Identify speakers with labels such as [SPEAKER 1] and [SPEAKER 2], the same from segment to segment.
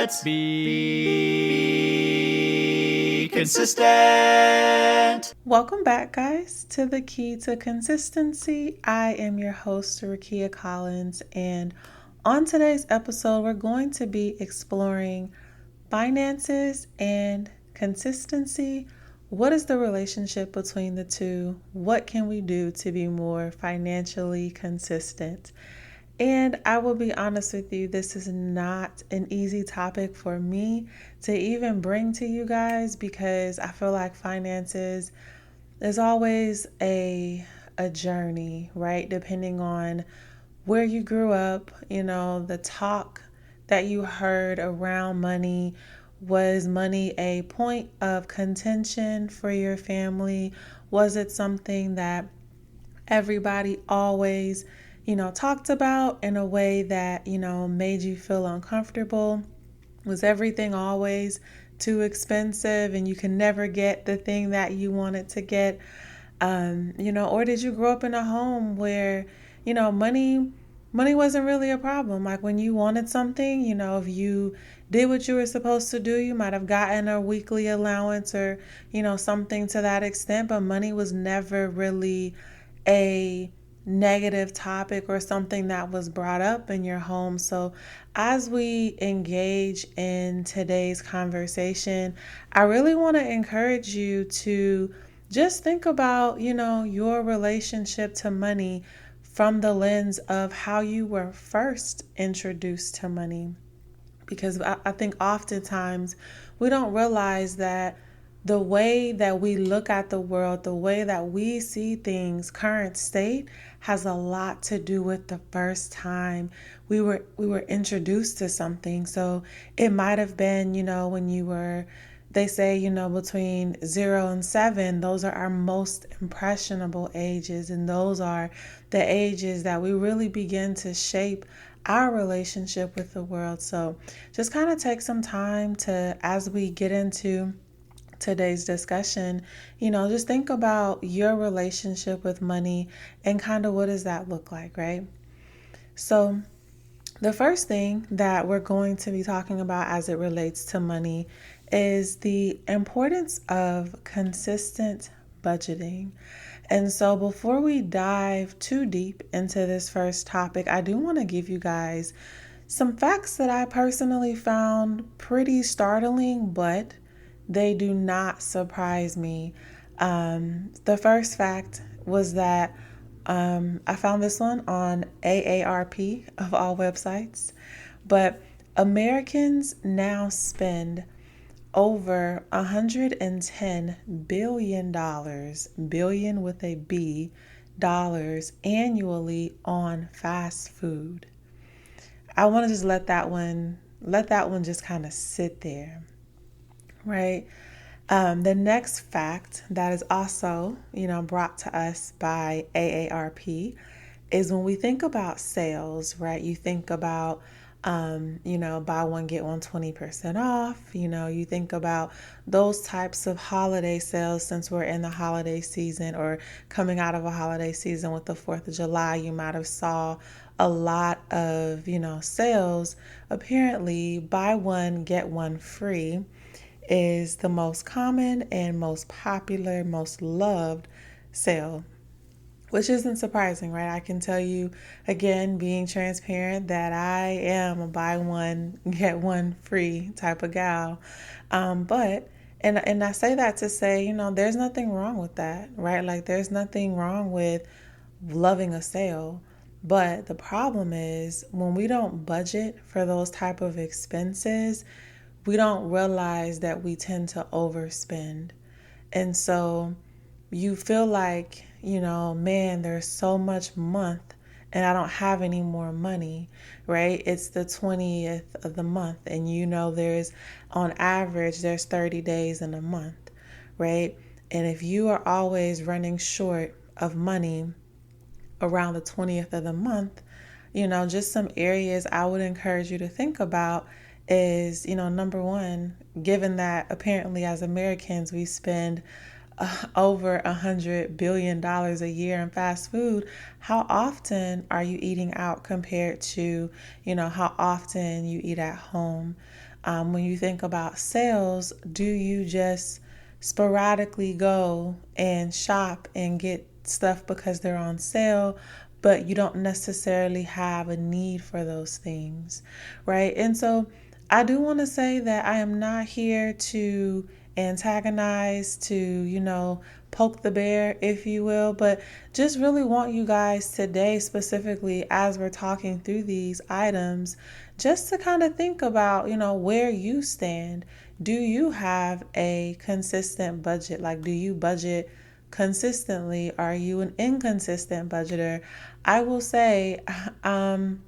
[SPEAKER 1] Let's be consistent.
[SPEAKER 2] Welcome back, guys, to the Key to Consistency. I am your host, Rakia Collins, and on today's episode, we're going to be exploring finances and consistency. What is the relationship between the two? What can we do to be more financially consistent? And I will be honest with you, this is not an easy topic for me to even bring to you guys because I feel like finances is always a journey, right? Depending on where you grew up, the talk that you heard around money. Was money a point of contention for your family? Was it something that everybody always, talked about in a way that, made you feel uncomfortable? Was everything always too expensive and you can never get the thing that you wanted to get? Or did you grow up in a home where, money wasn't really a problem? Like when you wanted something, if you did what you were supposed to do, you might have gotten a weekly allowance or, something to that extent, but money was never really a negative topic or something that was brought up in your home. So as we engage in today's conversation, I really want to encourage you to just think about, your relationship to money from the lens of how you were first introduced to money. Because I think oftentimes we don't realize that the way that we look at the world, the way that we see things, current state, has a lot to do with the first time we were introduced to something. So it might have been, when you were, they say, between 0 and 7, those are our most impressionable ages. And those are the ages that we really begin to shape our relationship with the world. So just kind of take some time to, as we get into today's discussion, just think about your relationship with money and kind of what does that look like, right? So the first thing that we're going to be talking about as it relates to money is the importance of consistent budgeting. And so before we dive too deep into this first topic, I do want to give you guys some facts that I personally found pretty startling, but they do not surprise me. The first fact was that I found this one on AARP of all websites, but Americans now spend over $110 billion, billion with a B, dollars annually on fast food. I want to just let that one just kind of sit there, right? The next fact that is also, brought to us by AARP is when we think about sales, right? You think about, buy one, get one 20% off. You think about those types of holiday sales since we're in the holiday season or coming out of a holiday season with the 4th of July. You might have saw a lot of, sales. Apparently, buy one, get one free is the most common and most popular, most loved sale, which isn't surprising, right? I can tell you, again, being transparent, that I am a buy one, get one free type of gal. And I say that to say, there's nothing wrong with that, right? Like there's nothing wrong with loving a sale. But the problem is when we don't budget for those type of expenses, we don't realize that we tend to overspend. And so you feel like, man, there's so much month and I don't have any more money, right? It's the 20th of the month and there's on average, there's 30 days in a month, right? And if you are always running short of money around the 20th of the month, just some areas I would encourage you to think about is, number one, given that apparently as Americans we spend over $100 billion a year in fast food, how often are you eating out compared to, how often you eat at home? When you think about sales, do you just sporadically go and shop and get stuff because they're on sale, but you don't necessarily have a need for those things, right? And so I do want to say that I am not here to antagonize, to, poke the bear, if you will, but just really want you guys today, specifically as we're talking through these items, just to kind of think about, where you stand. Do you have a consistent budget? Like, do you budget consistently? Are you an inconsistent budgeter? I will say, I'm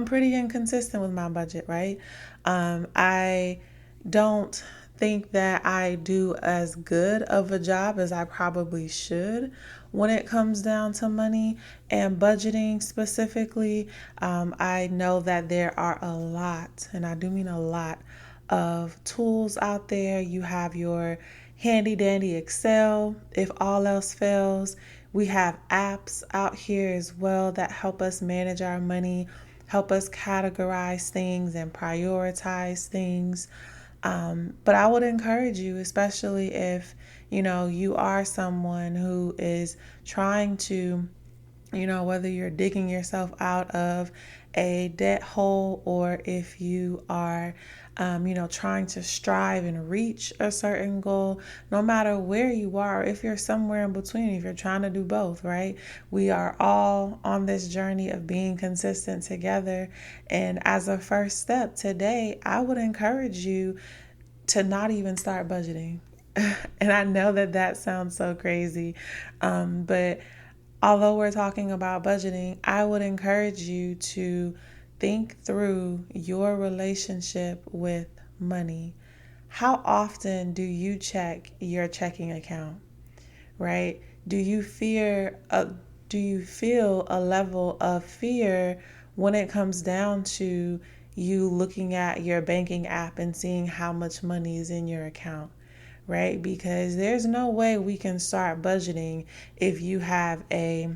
[SPEAKER 2] pretty inconsistent with my budget, right? I don't think that I do as good of a job as I probably should when it comes down to money and budgeting specifically. I know that there are a lot, and I do mean a lot, of tools out there. You have your handy dandy Excel if all else fails. We have apps out here as well that help us manage our money, help us categorize things and prioritize things. But I would encourage you, especially if, you are someone who is trying to, whether you're digging yourself out of a debt hole or if you are, trying to strive and reach a certain goal, no matter where you are, if you're somewhere in between, if you're trying to do both, right? We are all on this journey of being consistent together. And as a first step today, I would encourage you to not even start budgeting. And I know that sounds so crazy, but although we're talking about budgeting, I would encourage you to think through your relationship with money. How often do you check your checking account, right? Do you feel a level of fear when it comes down to you looking at your banking app and seeing how much money is in your account? Right? Because there's no way we can start budgeting if you have a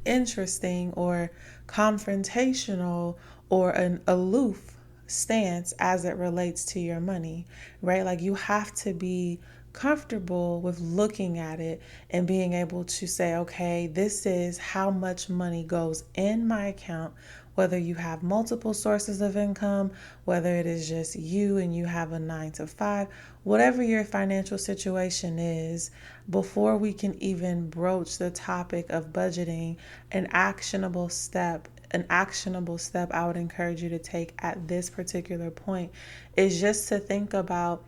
[SPEAKER 2] interesting or confrontational or an aloof stance as it relates to your money, right? Like, you have to be comfortable with looking at it and being able to say, okay, this is how much money goes in my account, whether you have multiple sources of income, whether it is just you and you have a 9 to 5, whatever your financial situation is. Before we can even broach the topic of budgeting, an actionable step I would encourage you to take at this particular point is just to think about,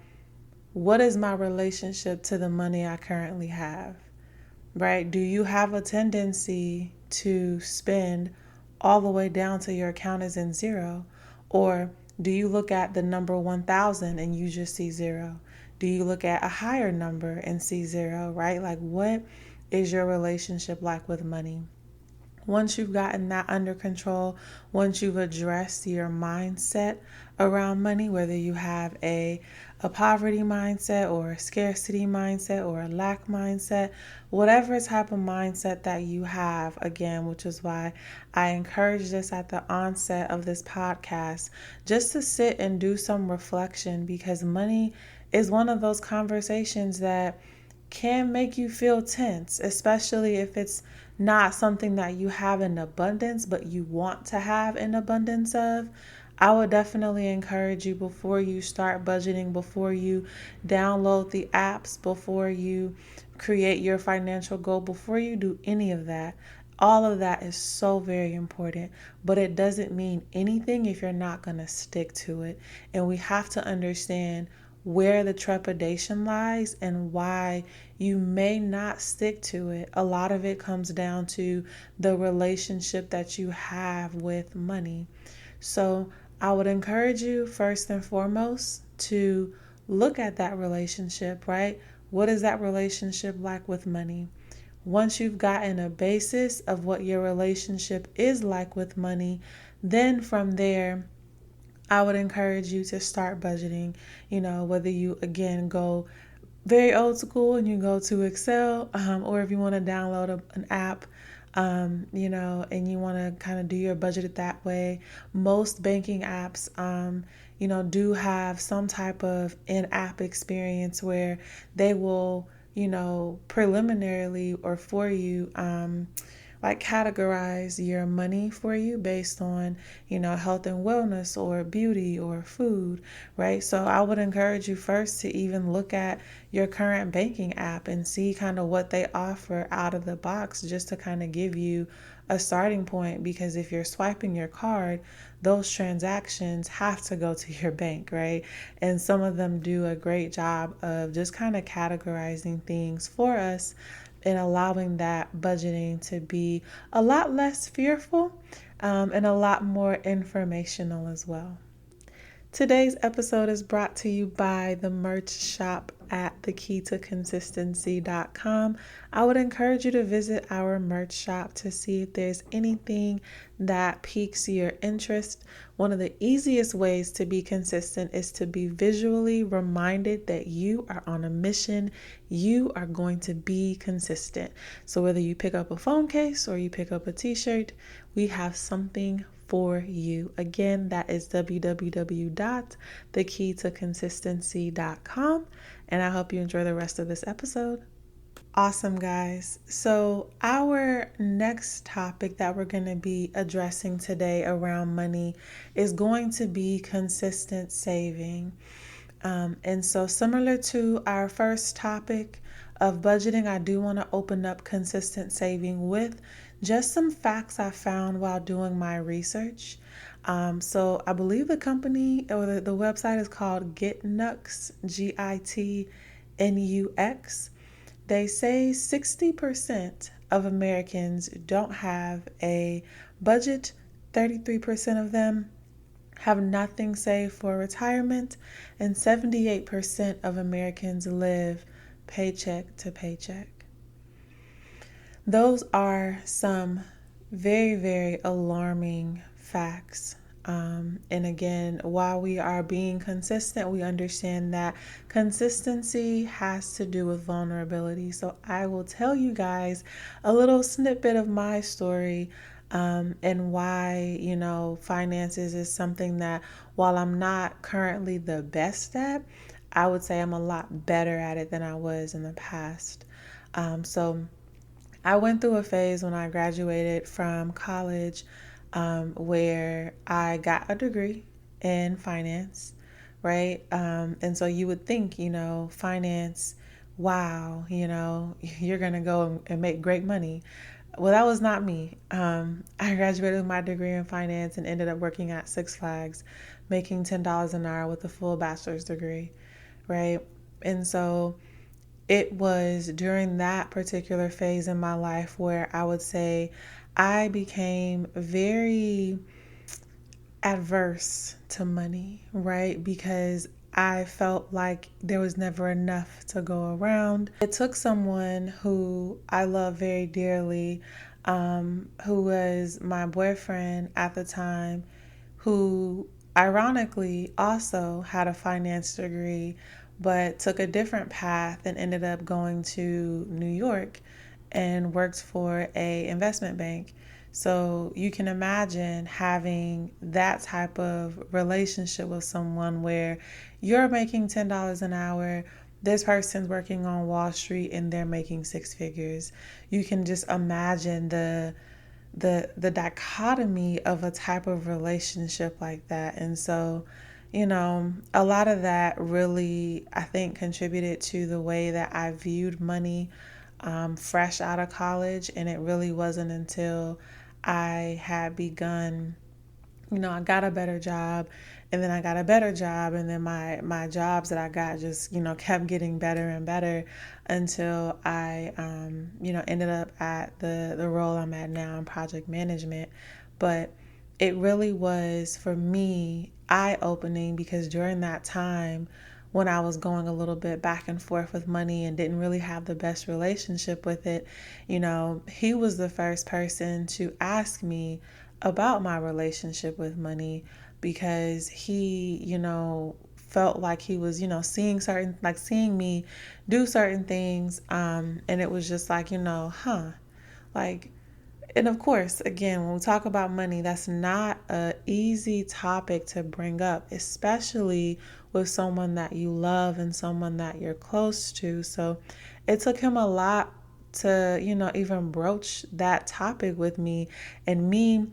[SPEAKER 2] what is my relationship to the money I currently have, right? Do you have a tendency to spend all the way down to your account is in zero? Or do you look at the number 1,000 and you just see zero? Do you look at a higher number and see zero, right? Like, what is your relationship like with money? Once you've gotten that under control, once you've addressed your mindset around money, whether you have a poverty mindset or a scarcity mindset or a lack mindset, whatever type of mindset that you have, again, which is why I encourage this at the onset of this podcast, just to sit and do some reflection, because money is one of those conversations that can make you feel tense, especially if it's not something that you have in abundance, but you want to have an abundance of. I would definitely encourage you, before you start budgeting, before you download the apps, before you create your financial goal, before you do any of that. All of that is so very important, but it doesn't mean anything if you're not going to stick to it. And we have to understand where the trepidation lies and why you may not stick to it. A lot of it comes down to the relationship that you have with money. So I would encourage you, first and foremost, to look at that relationship, right? What is that relationship like with money? Once you've gotten a basis of what your relationship is like with money, then from there, I would encourage you to start budgeting, whether you, again, go very old school and you go to Excel, or if you want to download an app, and you want to kind of do your budget that way, most banking apps, do have some type of in-app experience where they will, preliminarily or for you, like categorize your money for you based on, health and wellness or beauty or food, right? So I would encourage you first to even look at your current banking app and see kind of what they offer out of the box, just to kind of give you a starting point. Because if you're swiping your card, those transactions have to go to your bank, right? And some of them do a great job of just kind of categorizing things for us and allowing that budgeting to be a lot less fearful, and a lot more informational as well. Today's episode is brought to you by the merch shop at thekeytoconsistency.com. I would encourage you to visit our merch shop to see if there's anything that piques your interest. One of the easiest ways to be consistent is to be visually reminded that you are on a mission. You are going to be consistent. So whether you pick up a phone case or you pick up a t-shirt, we have something for you. Again, that is www.thekeytoconsistency.com. And I hope you enjoy the rest of this episode. Awesome, guys. So our next topic that we're going to be addressing today around money is going to be consistent saving. And so similar to our first topic of budgeting, I do want to open up consistent saving with just some facts I found while doing my research. So I believe the company or the website is called GitNux, GITNUX. They say 60% of Americans don't have a budget, 33% of them have nothing saved for retirement, and 78% of Americans live paycheck to paycheck. Those are some very, very alarming facts. And again, while we are being consistent, we understand that consistency has to do with vulnerability. So I will tell you guys a little snippet of my story, and why, finances is something that, while I'm not currently the best at, I would say I'm a lot better at it than I was in the past. So I went through a phase when I graduated from college, where I got a degree in finance, right? And so you would think, finance, wow, you're going to go and make great money. Well, that was not me. I graduated with my degree in finance and ended up working at Six Flags, making $10 an hour with a full bachelor's degree, right? And so it was during that particular phase in my life where I would say I became very adverse to money, right? Because I felt like there was never enough to go around. It took someone who I love very dearly, who was my boyfriend at the time, who ironically also had a finance degree, but took a different path and ended up going to New York and worked for a investment bank. So you can imagine having that type of relationship with someone where you're making $10 an hour, this person's working on Wall Street and they're making six figures. You can just imagine the dichotomy of a type of relationship like that. And so, a lot of that really, I think, contributed to the way that I viewed money, fresh out of college. And it really wasn't until I had begun, I got a better job, and then I got a better job, and then my jobs that I got just, kept getting better and better until I, ended up at the role I'm at now in project management. But it really was, for me, eye-opening, because during that time when I was going a little bit back and forth with money and didn't really have the best relationship with it, he was the first person to ask me about my relationship with money, because he, felt like he was, seeing me do certain things. And it was just like, like, and of course, again, when we talk about money, that's not an easy topic to bring up, especially with someone that you love and someone that you're close to. So it took him a lot to, even broach that topic with me, and me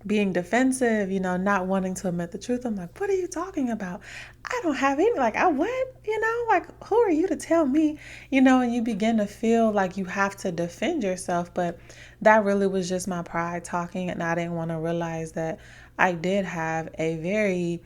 [SPEAKER 2] being defensive, not wanting to admit the truth. I'm like, what are you talking about? I don't have any, like, I what? Like, who are you to tell me? And you begin to feel like you have to defend yourself. But that really was just my pride talking. And I didn't want to realize that I did have a very,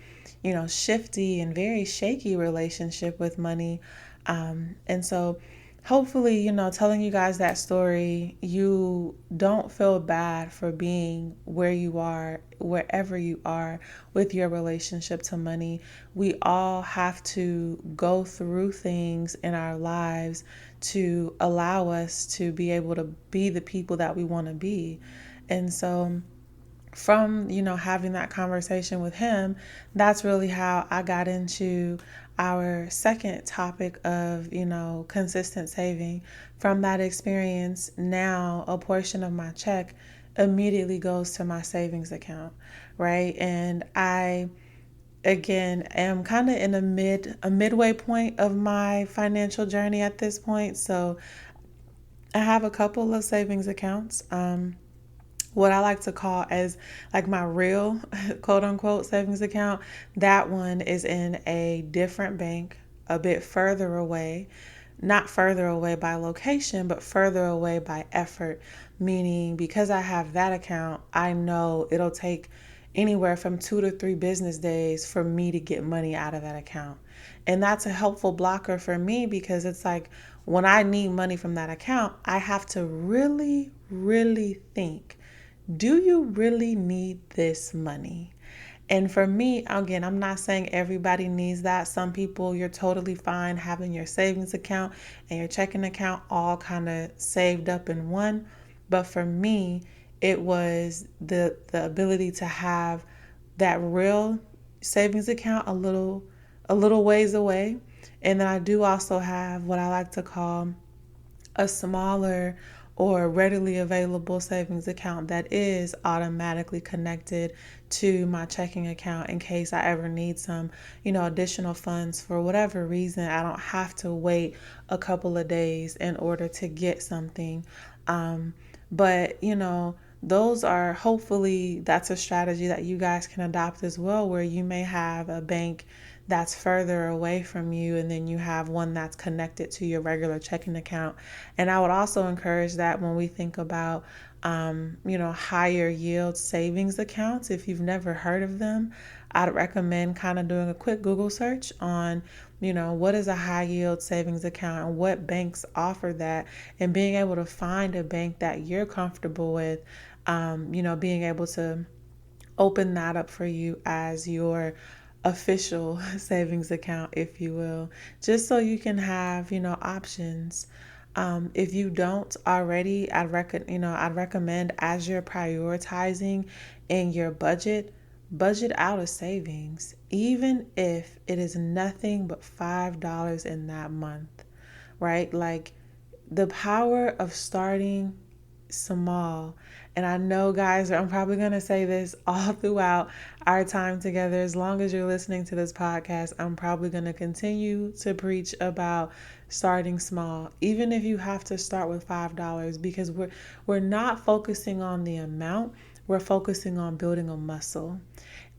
[SPEAKER 2] shifty and very shaky relationship with money. And so hopefully, telling you guys that story, you don't feel bad for being where you are, wherever you are with your relationship to money. We all have to go through things in our lives to allow us to be able to be the people that we want to be. And so from, having that conversation with him, that's really how I got into our second topic of, consistent saving. From that experience, now a portion of my check immediately goes to my savings account, right? And I, again, am kind of in a midway point of my financial journey at this point. So I have a couple of savings accounts. What I like to call as like my real quote unquote savings account, that one is in a different bank, a bit further away, not further away by location, but further away by effort. Meaning, because I have that account, I know it'll take anywhere from 2 to 3 business days for me to get money out of that account. And that's a helpful blocker for me, because it's like when I need money from that account, I have to really, really think, do you really need this money? And for me, again, I'm not saying everybody needs that. Some people, you're totally fine having your savings account and your checking account all kind of saved up in one. But for me, it was the ability to have that real savings account a little ways away. And then I do also have what I like to call a smaller or readily available savings account that is automatically connected to my checking account in case I ever need some, additional funds for whatever reason. I don't have to wait a couple of days in order to get something. But, those are, hopefully that's a strategy that you guys can adopt as well, where you may have a bank that's further away from you, and then you have one that's connected to your regular checking account. And I would also encourage that when we think about, higher yield savings accounts, if you've never heard of them, I'd recommend kind of doing a quick Google search on, what is a high yield savings account and what banks offer that, and being able to find a bank that you're comfortable with, being able to open that up for you as your official savings account, if you will, just so you can have, options. If you don't already, I'd recommend, as you're prioritizing in your budget out a savings, even if it is nothing but $5 in that month, right? Like, the power of starting small. And I know, guys, I'm probably going to say this all throughout our time together. As long as you're listening to this podcast, I'm probably going to continue to preach about starting small, even if you have to start with $5, because we're not focusing on the amount, we're focusing on building a muscle.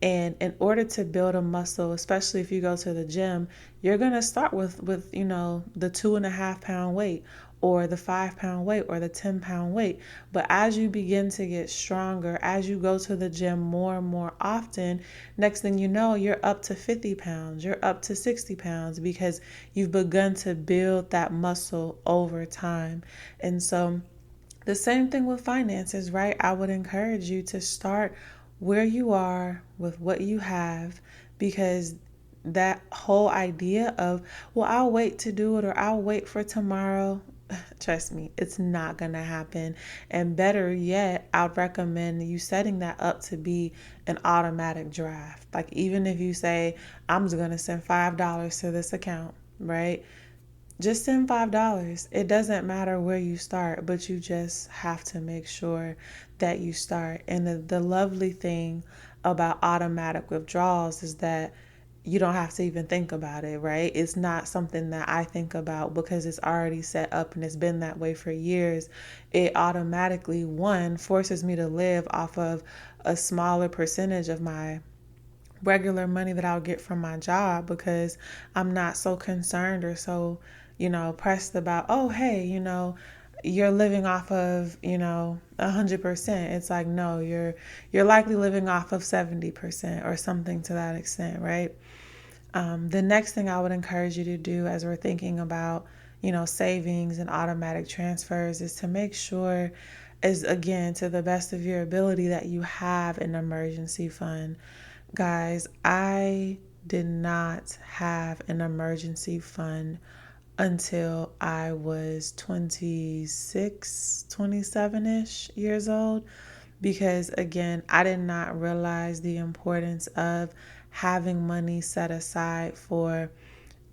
[SPEAKER 2] And in order to build a muscle, especially if you go to the gym, you're going to start with the 2.5 pound weight, or the 5 pound weight, or the 10 pound weight. But as you begin to get stronger, as you go to the gym more and more often, next thing you know, you're up to 50 pounds, you're up to 60 pounds, because you've begun to build that muscle over time. And so the same thing with finances, right? I would encourage you to start where you are with what you have, because that whole idea of, well, I'll wait to do it, or I'll wait for tomorrow, trust me, it's not going to happen. And better yet, I'd recommend you setting that up to be an automatic draft. Like, even if you say, I'm just going to send $5 to this account, right? Just send $5. It doesn't matter where you start, but you just have to make sure that you start. And the lovely thing about automatic withdrawals is that you don't have to even think about it, right? It's not something that I think about because it's already set up and it's been that way for years. It automatically, one, forces me to live off of a smaller percentage of my regular money that I'll get from my job because I'm not so concerned or so, pressed about, oh, hey, you're living off of, 100%. It's like, no, you're likely living off of 70% or something to that extent, right? The next thing I would encourage you to do as we're thinking about, savings and automatic transfers is to make sure, is again, to the best of your ability, that you have an emergency fund. Guys, I did not have an emergency fund until I was 26, 27-ish years old because, again, I did not realize the importance of having money set aside for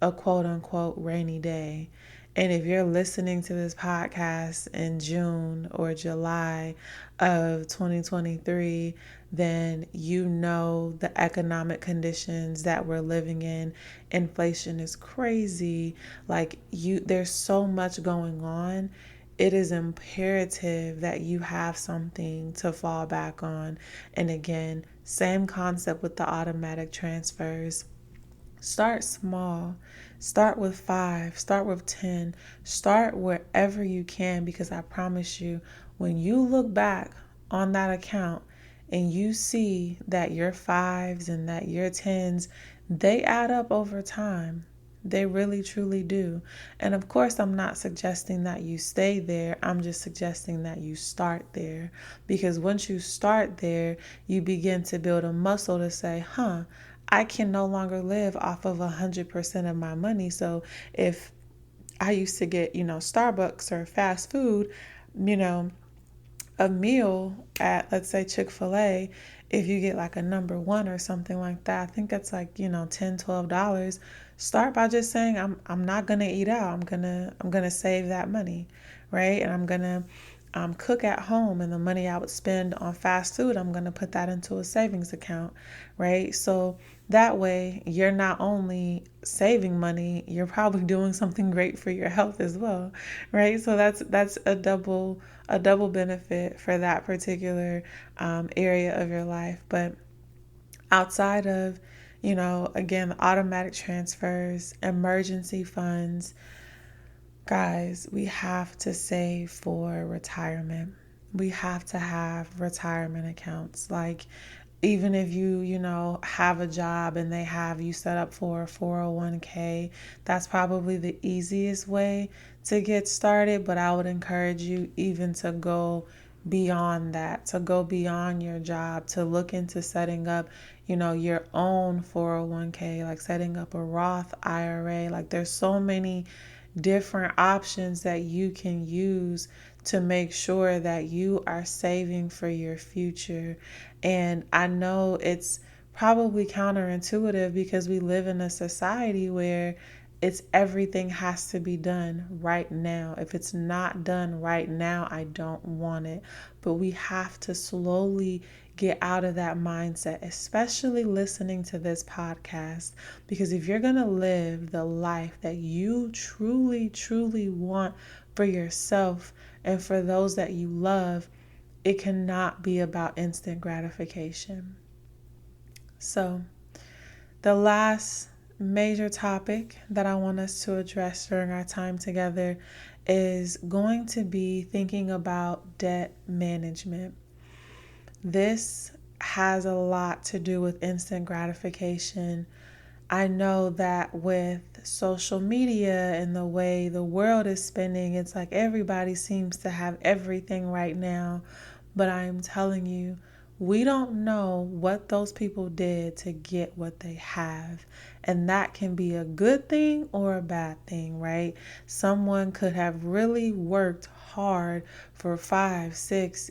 [SPEAKER 2] a quote unquote rainy day. And if you're listening to this podcast in June or July of 2023, then you know the economic conditions that we're living in. Inflation is crazy. There's so much going on. It is imperative that you have something to fall back on. And again, same concept with the automatic transfers. Start small. Start with 5. Start with 10. Start wherever you can, because I promise you, when you look back on that account and you see that your 5s and that your 10s, they add up over time. They really, truly do. And of course, I'm not suggesting that you stay there. I'm just suggesting that you start there. Because once you start there, you begin to build a muscle to say, I can no longer live off of 100% of my money. So if I used to get, Starbucks or fast food, a meal at, let's say, Chick-fil-A, if you get like a number one or something like that, I think that's like, $10, $12. Start by just saying, I'm not going to eat out. I'm going to save that money, right? And I'm going to cook at home, and the money I would spend on fast food, I'm going to put that into a savings account, right? So that way you're not only saving money, you're probably doing something great for your health as well, right? So that's a double benefit for that particular area of your life. But outside of, again, automatic transfers, emergency funds, guys, we have to save for retirement. We have to have retirement accounts. Like, even if you, have a job and they have you set up for a 401k, that's probably the easiest way to get started. But I would encourage you even to go beyond that, to go beyond your job, to look into setting up, your own 401k, like setting up a Roth IRA. Like, there's so many different options that you can use to make sure that you are saving for your future. And I know it's probably counterintuitive because we live in a society where it's everything has to be done right now. If it's not done right now, I don't want it. But we have to slowly get out of that mindset, especially listening to this podcast. Because if you're going to live the life that you truly, truly want for yourself and for those that you love, it cannot be about instant gratification. So, the last major topic that I want us to address during our time together is going to be thinking about debt management. This has a lot to do with instant gratification. I know that with social media and the way the world is spinning, it's like everybody seems to have everything right now. But I'm telling you, We don't know what those people did to get what they have. And that can be a good thing or a bad thing, right? Someone could have really worked hard for 5, 6,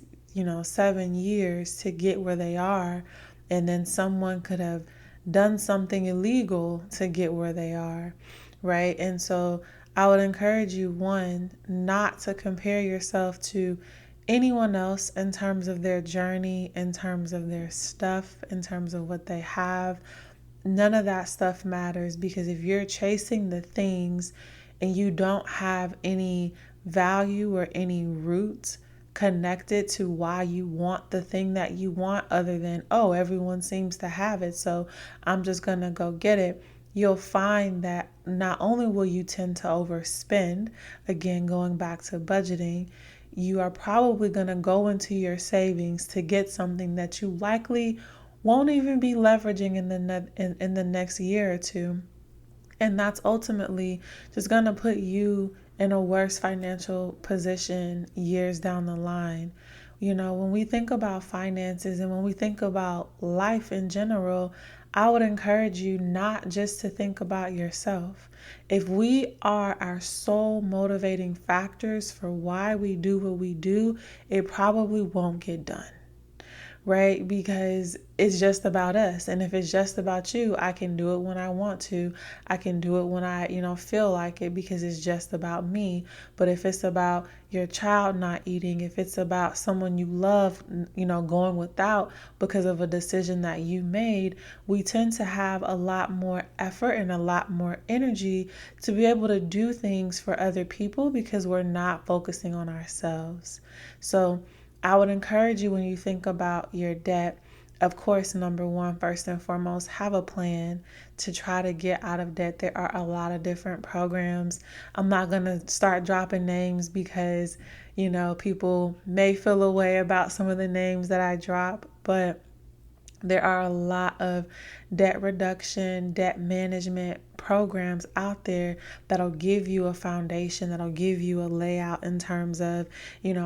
[SPEAKER 2] 7 years to get where they are. And then someone could have done something illegal to get where they are, right? And so I would encourage you, one, not to compare yourself to anyone else in terms of their journey, in terms of their stuff, in terms of what they have. None of that stuff matters, because if you're chasing the things and you don't have any value or any roots connected to why you want the thing that you want, other than, oh, everyone seems to have it, so I'm just going to go get it, you'll find that not only will you tend to overspend, again, going back to budgeting, you are probably going to go into your savings to get something that you likely won't even be leveraging in the next year or two. And that's ultimately just going to put you in a worse financial position years down the line. When we think about finances and when we think about life in general, I would encourage you not just to think about yourself. If we are our sole motivating factors for why we do what we do, it probably won't get done, right? Because it's just about us. And if it's just about you, I can do it when I want to. I can do it when I, feel like it, because it's just about me. But if it's about your child not eating, if it's about someone you love, going without because of a decision that you made, we tend to have a lot more effort and a lot more energy to be able to do things for other people because we're not focusing on ourselves. So I would encourage you, when you think about your debt, of course, number one, first and foremost, have a plan to try to get out of debt. There are a lot of different programs. I'm not going to start dropping names because, people may feel a way about some of the names that I drop, but there are a lot of debt reduction, debt management programs out there that'll give you a foundation, that'll give you a layout in terms of,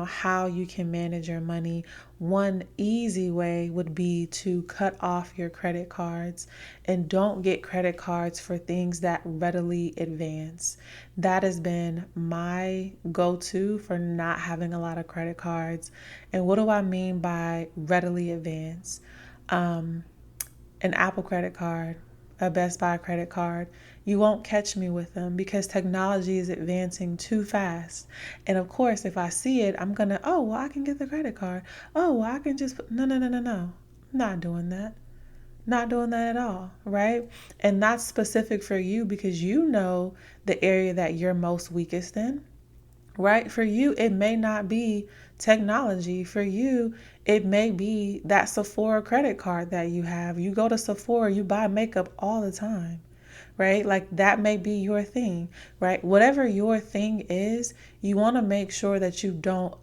[SPEAKER 2] how you can manage your money. One easy way would be to cut off your credit cards and don't get credit cards for things that readily advance. That has been my go-to for not having a lot of credit cards. And what do I mean by readily advance? An Apple credit card, a Best Buy credit card. You won't catch me with them because technology is advancing too fast. And of course, if I see it, I'm going to, oh, well, I can get the credit card. Oh, well, I can just, no, no, no, no, no. I'm not doing that. Not doing that at all, right? And that's specific for you because you know the area that you're most weakest in, right? For you, it may not be technology. For you, it may be that Sephora credit card that you have. You go to Sephora, you buy makeup all the time, right? Like that may be your thing, right? Whatever your thing is, you want to make sure that you don't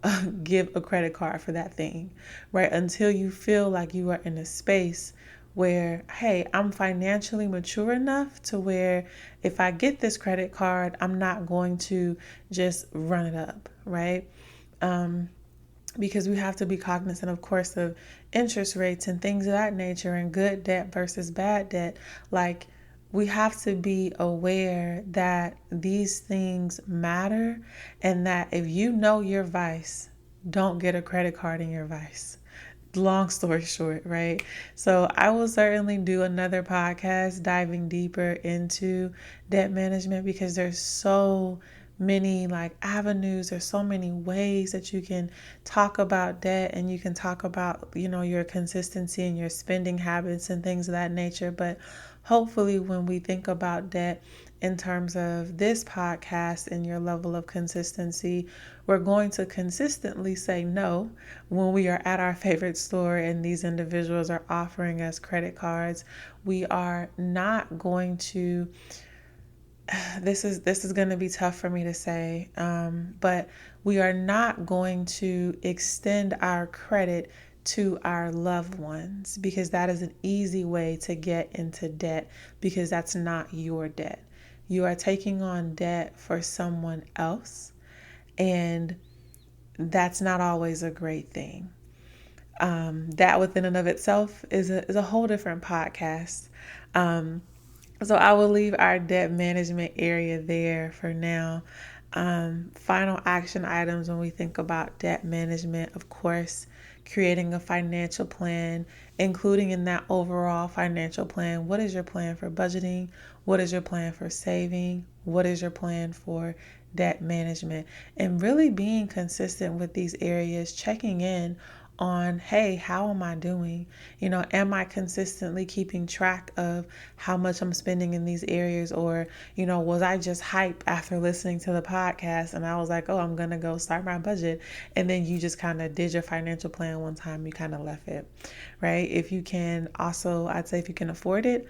[SPEAKER 2] give a credit card for that thing, right? Until you feel like you are in a space where, hey, I'm financially mature enough to where if I get this credit card, I'm not going to just run it up, right? Because we have to be cognizant, of course, of interest rates and things of that nature and good debt versus bad debt. Like, we have to be aware that these things matter and that if you know your vice, don't get a credit card in your vice. Long story short, right? So I will certainly do another podcast diving deeper into debt management because there's so many avenues, there's so many ways that you can talk about debt and you can talk about, your consistency and your spending habits and things of that nature. But hopefully when we think about debt in terms of this podcast and your level of consistency, we're going to consistently say no when we are at our favorite store and these individuals are offering us credit cards. We are not going to, this is going to be tough for me to say, but we are not going to extend our credit to our loved ones because that is an easy way to get into debt because that's not your debt. You are taking on debt for someone else, and that's not always a great thing. That within and of itself is a whole different podcast. So I will leave our debt management area there for now. Final action items when we think about debt management, of course, creating a financial plan, including in that overall financial plan, what is your plan for budgeting? What is your plan for saving? What is your plan for debt management? And really being consistent with these areas, checking in on, hey, how am I doing? Am I consistently keeping track of how much I'm spending in these areas? Or, was I just hype after listening to the podcast and I was like, oh, I'm going to go start my budget. And then you just kind of did your financial plan one time, you kind of left it, right? If you can also, I'd say if you can afford it,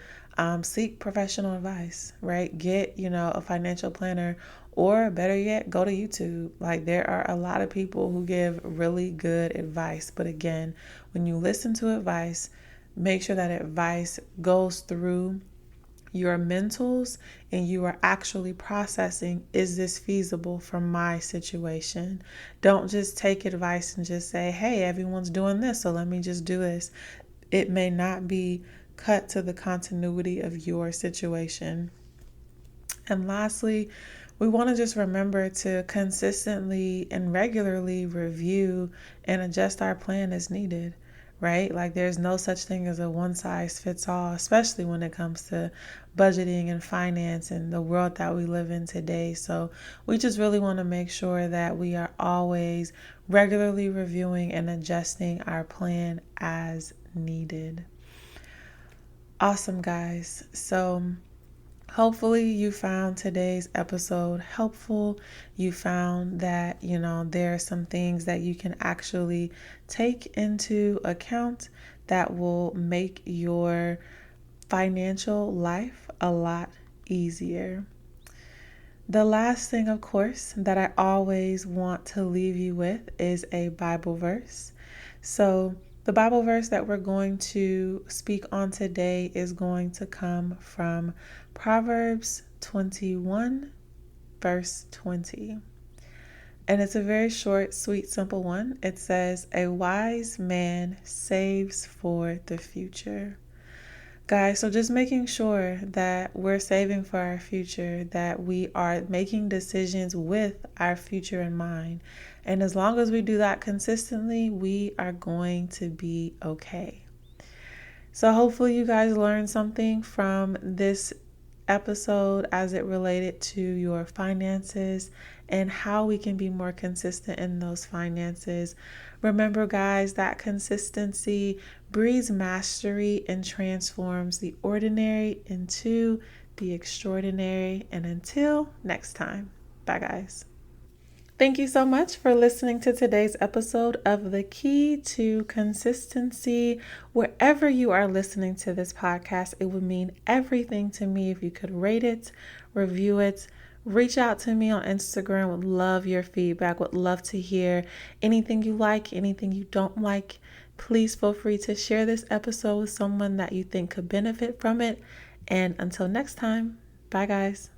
[SPEAKER 2] seek professional advice, right? Get, a financial planner, or better yet, go to YouTube. Like, there are a lot of people who give really good advice. But again, when you listen to advice, make sure that advice goes through your mentals and you are actually processing, is this feasible for my situation? Don't just take advice and just say, hey, everyone's doing this, so let me just do this. It may not be cut to the continuity of your situation. And lastly, we want to just remember to consistently and regularly review and adjust our plan as needed, right? Like, there's no such thing as a one size fits all, especially when it comes to budgeting and finance and the world that we live in today. So we just really want to make sure that we are always regularly reviewing and adjusting our plan as needed. Awesome, guys. So hopefully you found today's episode helpful. You found that, there are some things that you can actually take into account that will make your financial life a lot easier. The last thing, of course, that I always want to leave you with is a Bible verse. So the Bible verse that we're going to speak on today is going to come from Proverbs 21, verse 20. And it's a very short, sweet, simple one. It says, "A wise man saves for the future." Guys, so just making sure that we're saving for our future, that we are making decisions with our future in mind. And as long as we do that consistently, we are going to be okay. So hopefully you guys learned something from this episode as it related to your finances and how we can be more consistent in those finances. Remember, guys, that consistency breeds mastery and transforms the ordinary into the extraordinary. And until next time, bye, guys. Thank you so much for listening to today's episode of The Key to Consistency. Wherever you are listening to this podcast, it would mean everything to me if you could rate it, review it, reach out to me on Instagram. Would love your feedback, would love to hear anything you like, anything you don't like. Please feel free to share this episode with someone that you think could benefit from it. And until next time, bye, guys.